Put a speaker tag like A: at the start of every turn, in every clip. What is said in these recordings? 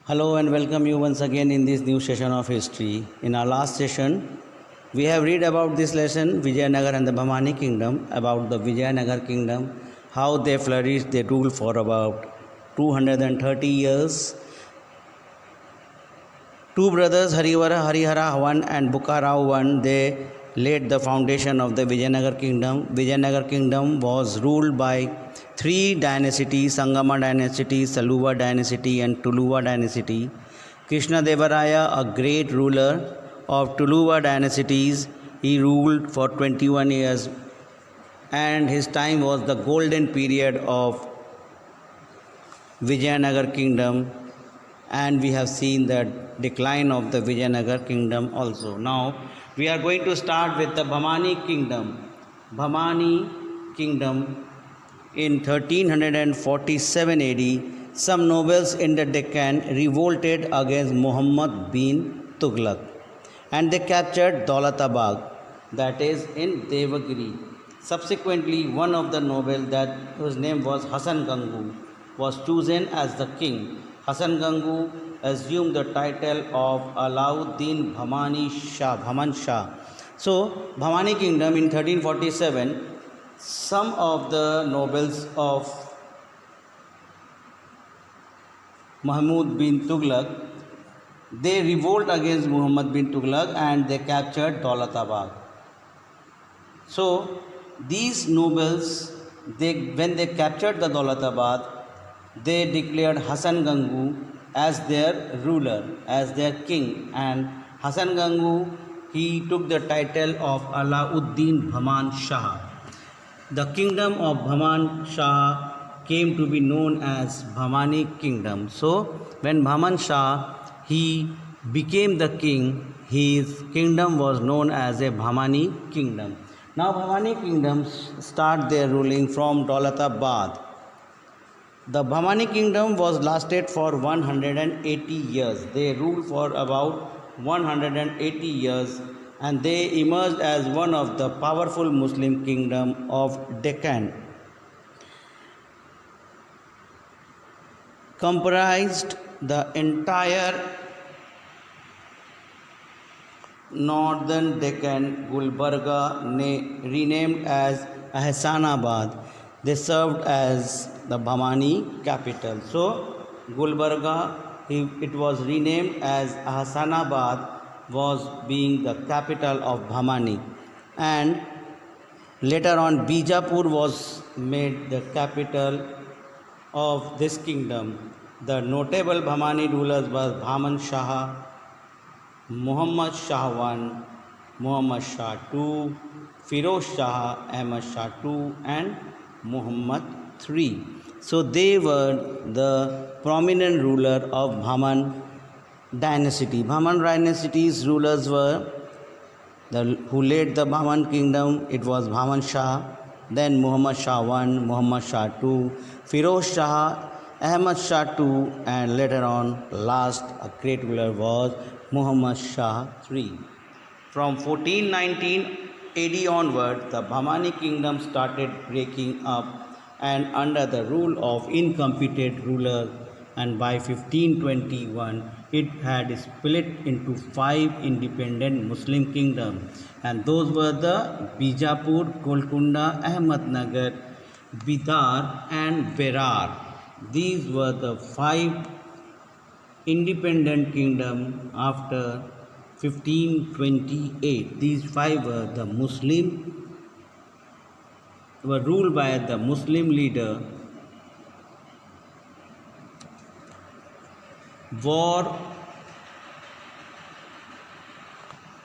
A: Hello and welcome you once again in this new session of history. In our last session, we have read about this lesson Vijayanagar and the Bhamani kingdom, about the Vijayanagar kingdom, how they flourished, they ruled for about 230 years. Two brothers, Harihara I and Bukarao I, they laid the foundation of the Vijayanagar kingdom. Vijayanagar kingdom was ruled by three dynasties: Sangama dynasty, Saluva dynasty and Tuluva dynasty. Krishna Devaraya, a great ruler of Tuluva dynasties, he ruled for 21 years and his time was the golden period of Vijayanagar kingdom, and we have seen the decline of the Vijayanagar kingdom also. Now we are going to start with the Bhamani kingdom. Bhamani kingdom in 1347 AD, some nobles in the Deccan revolted against Muhammad bin Tughlaq and they captured Daulatabad, that is in Devagiri. Subsequently, one of the nobles, whose name was Hasan Gangu, was chosen as the king. Hasan Gangu assumed the title of Alauddin Bhamani Shah, Bhaman Shah. So, Bhamani kingdom in 1347, some of the nobles of Mahmud bin Tughlaq, they revolt against Muhammad bin Tughlaq and they captured Daulatabad. So these nobles, when they captured the Daulatabad, they declared Hasan Gangu as their ruler, as their king, and Hasan Gangu, he took the title of Alauddin Bhaman Shah. The kingdom of Bhaman Shah came to be known as Bhamani kingdom. So when Bhaman Shah he became the king, his kingdom was known as a Bhamani kingdom. Now Bhamani kingdoms start their ruling from Daulatabad. The Bhamani kingdom was lasted for 180 years. They ruled for about 180 years and they emerged as one of the powerful Muslim kingdom of Deccan. Comprised the entire northern Deccan, Gulbarga, renamed as Ahsanabad. They served as the Bhamani capital. So Gulbarga, it was renamed as Ahsanabad, was being the capital of Bhamani, and later on Bijapur was made the capital of this kingdom. The notable Bhamani rulers were Bhaman Shah, Muhammad Shah I, Muhammad Shah II, Firoz Shah, Ahmad Shah II and Muhammad III. So they were the prominent ruler of Bhaman dynasty. Bhaman dynasty's rulers were who led the Bhaman kingdom. It was Bhaman Shah, then Muhammad Shah I, Muhammad Shah II, Firoz Shah, Ahmad Shah II, and later on, last a great ruler was Muhammad Shah III. From 1419 AD onward, the Bhamani kingdom started breaking up and under the rule of incompetent rulers, and by 1521 it had split into 5 independent Muslim kingdoms, and those were the Bijapur, Golconda, Ahmednagar, Bidar and Berar. These were the 5 independent kingdoms after 1528. These 5 were the were ruled by the Muslim leader. War,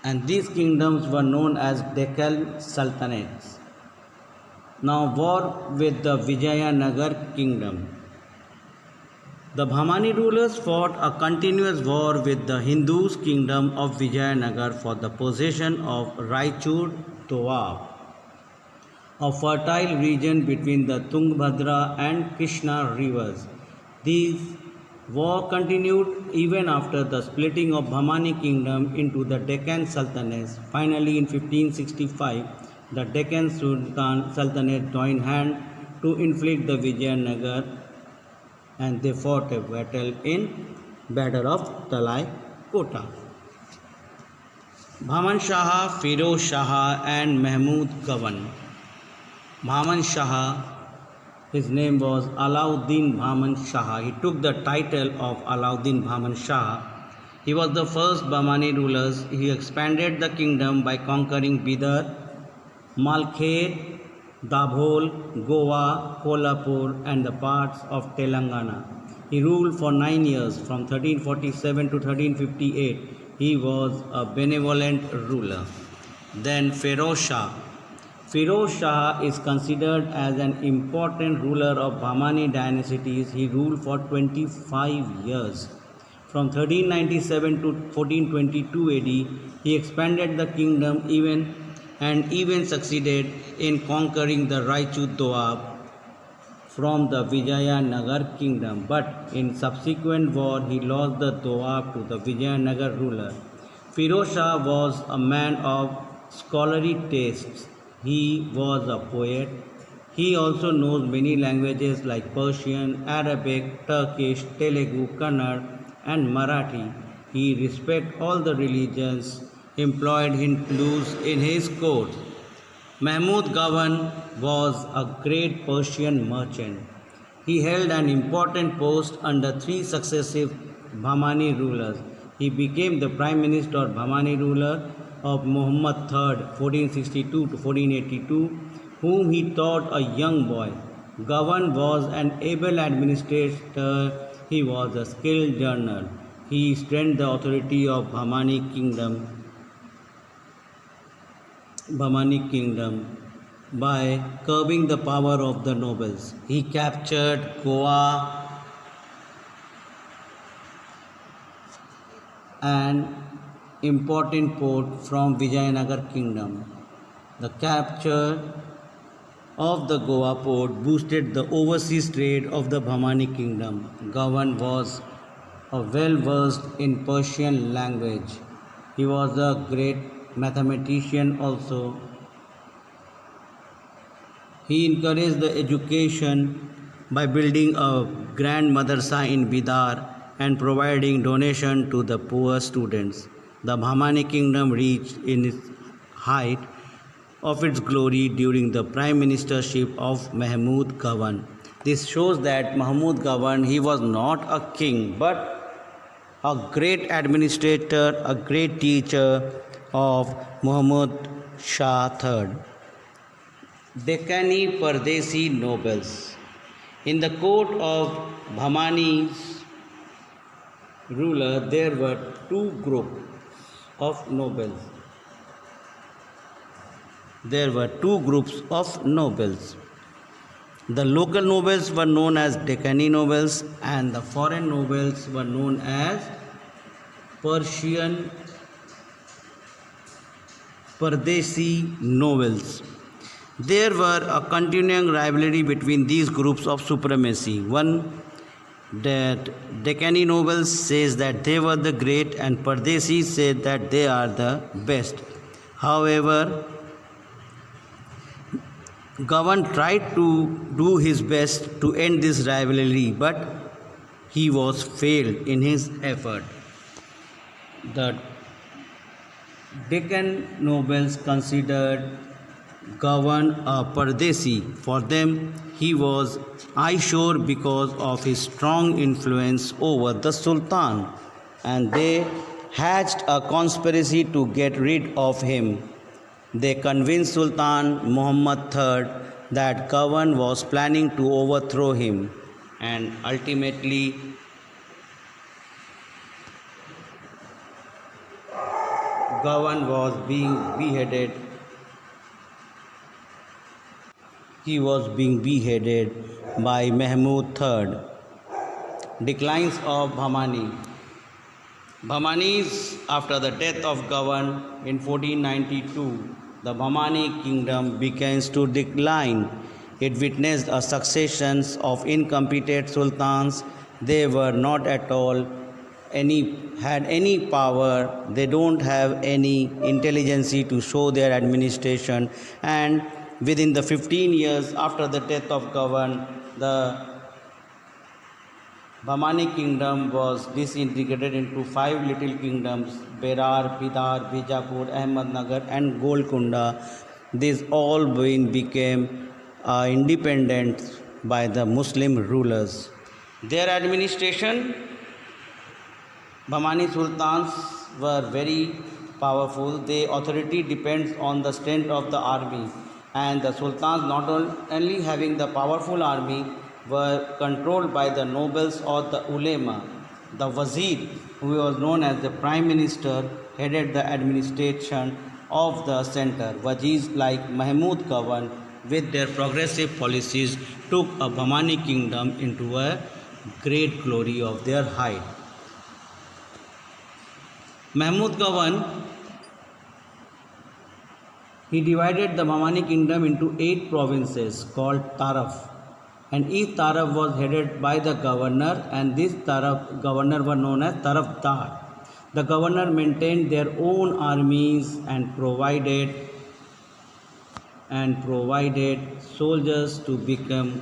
A: and these kingdoms were known as Deccan Sultanates. Now war with the Vijayanagar kingdom. The Bhamani rulers fought a continuous war with the Hindus kingdom of Vijayanagar for the possession of Raichur Doab, a fertile region between the Tungabhadra and Krishna rivers. These war continued even after the splitting of Bhamani kingdom into the Deccan Sultanates. Finally, in 1565, the Deccan Sultanate joined hands to inflict the Vijayanagar and they fought a battle in Battle of Talai Kota. Bhaman Shah, Firoz Shah and Mahmud Gawan. Bhaman Shah, his name was Alauddin Bhaman Shah. He took the title of Alauddin Bhaman Shah. He was the first Bahmani ruler. He expanded the kingdom by conquering Bidar, Malkhed, Dabhol, Goa, Kolhapur and the parts of Telangana. He ruled for 9 years from 1347 to 1358. He was a benevolent ruler. Then Feroz Shah. Firoz Shah is considered as an important ruler of Bahmani dynasties. He ruled for 25 years. From 1397 to 1422 AD, he expanded the kingdom even succeeded in conquering the Raichud Doab from the Vijayanagar kingdom. But in subsequent war, he lost the Doab to the Vijayanagar ruler. Firoz Shah was a man of scholarly tastes. He was a poet. He also knows many languages like Persian, Arabic, Turkish, Telugu, Kannada and Marathi. He respects all the religions, employed Hindus in his court. Mahmud Gawan was a great Persian merchant. He held an important post under 3 successive Bahmani rulers. He became the prime minister or Bahmani ruler of Muhammad III, 1462 to 1482, whom he taught a young boy. Gawan was an able administrator. He was a skilled general. He strengthened the authority of Bahmani kingdom by curbing the power of the nobles. He captured Goa and important port from Vijayanagar kingdom. The capture of the Goa port boosted the overseas trade of the Bahmani kingdom. Gawan was well versed in Persian language. He was a great mathematician also. He encouraged the education by building a grand madrasa in Bidar and providing donation to the poor students. The Bahmani kingdom reached in its height of its glory during the prime ministership of Mahmud Gawan. This shows that Mahmud Gawan, he was not a king but a great administrator, a great teacher of Muhammad Shah III. Deccani Pardesi nobles. In the court of Bahmani's ruler, there were 2 groups of nobles. There were 2 groups of nobles. The local nobles were known as Deccani nobles and the foreign nobles were known as Persian Pardesi nobles. There were a continuing rivalry between these groups of supremacy. One, that Deccani nobles says that they were the great and Pardesi said that they are the best. However, Gawan tried to do his best to end this rivalry, but he was failed in his effort. The Deccan nobles considered Gawan a Pardesi. For them, he was eyesore because of his strong influence over the Sultan, and they hatched a conspiracy to get rid of him. They convinced Sultan Muhammad III that Gawan was planning to overthrow him, and ultimately Gawan was being beheaded. He was being beheaded by Mahmud III. Declines of Bahmani. Bahmanis, after the death of Gawan in 1492, the Bahmani kingdom began to decline. It witnessed a succession of incompetent sultans. They were not at all had any power. They don't have any intelligence to show their administration, and within the 15 years after the death of Gawan, the Bhamani kingdom was disintegrated into 5 little kingdoms: Berar, Bidar, Bijapur, Ahmednagar and Golconda. These all became independent by the Muslim rulers. Their administration, Bhamani sultans were very powerful. Their authority depends on the strength of the army, and the sultans, not only having the powerful army, were controlled by the nobles or the ulema. The wazir, who was known as the prime minister, headed the administration of the center. Wazirs like Mahmud Gawan, with their progressive policies, took a Bhamani kingdom into a great glory of their height. Mahmud Gawan, he divided the Bhamani kingdom into 8 provinces called Taraf, and each Taraf was headed by the governor, and this Taraf governor were known as Tarafdar. The governor maintained their own armies and provided soldiers to become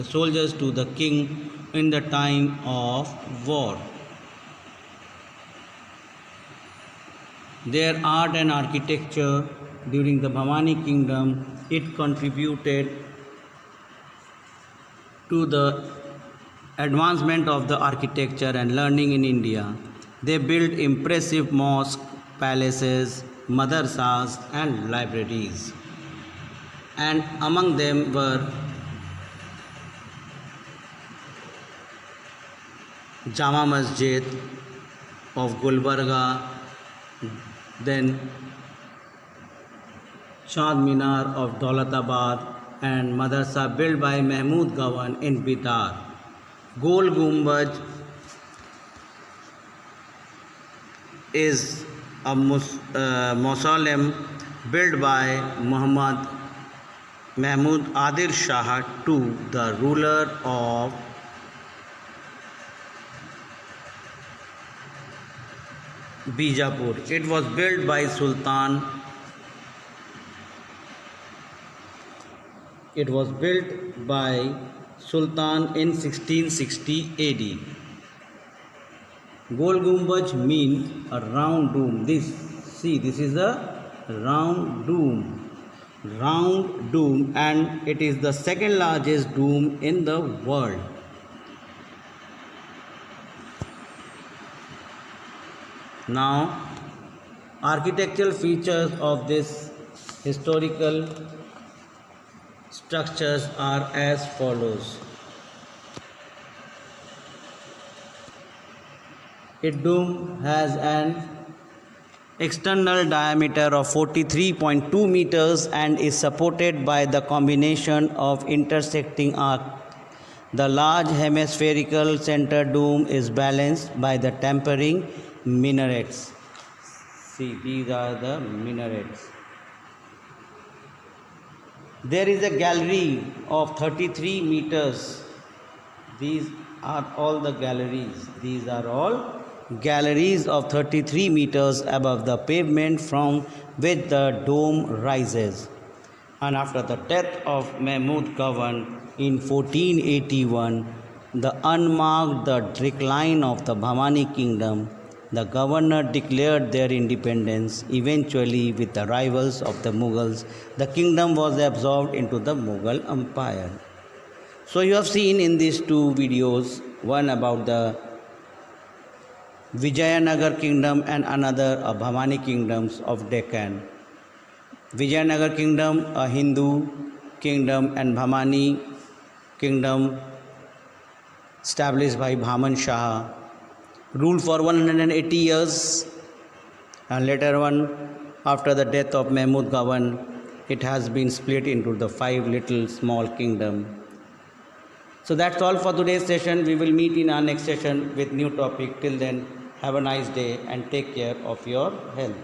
A: soldiers to the king in the time of war. Their art and architecture during the Bhamani kingdom, it contributed to the advancement of the architecture and learning in India. They built impressive mosques, palaces, madrasas and libraries. And among them were Jama Masjid of Gulbarga, then Shad Minar of Daulatabad and madrasa built by Mahmud Gawan in Bidar. Gol Gumbaj is a mausoleum built by Mahmud Adil Shah to the ruler of Bijapur. It was built by Sultan. It was built by Sultan in 1660 AD. Gol Gumbaj means a round dome. This is a round dome. And it is the second largest dome in the world. Now, architectural features of this historical structures are as follows. Its dome has an external diameter of 43.2 meters and is supported by the combination of intersecting arcs. The large hemispherical center dome is balanced by the tapering minarets. See, these are the minarets. There is a gallery of 33 meters. These are all the galleries. These are all galleries of 33 meters above the pavement from which the dome rises. And after the death of Mahmud Gawan in 1481, the unmarked the decline of the Bhamani kingdom, the governor declared their independence. Eventually, with the arrivals of the Mughals, the kingdom was absorbed into the Mughal Empire. So you have seen in these 2 videos, one about the Vijayanagar kingdom and another a Bhamani kingdoms of Deccan. Vijayanagar kingdom, a Hindu kingdom, and Bhamani kingdom established by Bhaman Shah, ruled for 180 years, and later on, after the death of Mahmud Gawan, it has been split into the 5 little small kingdoms. So that's all for today's session. We will meet in our next session with new topic. Till then, have a nice day and take care of your health.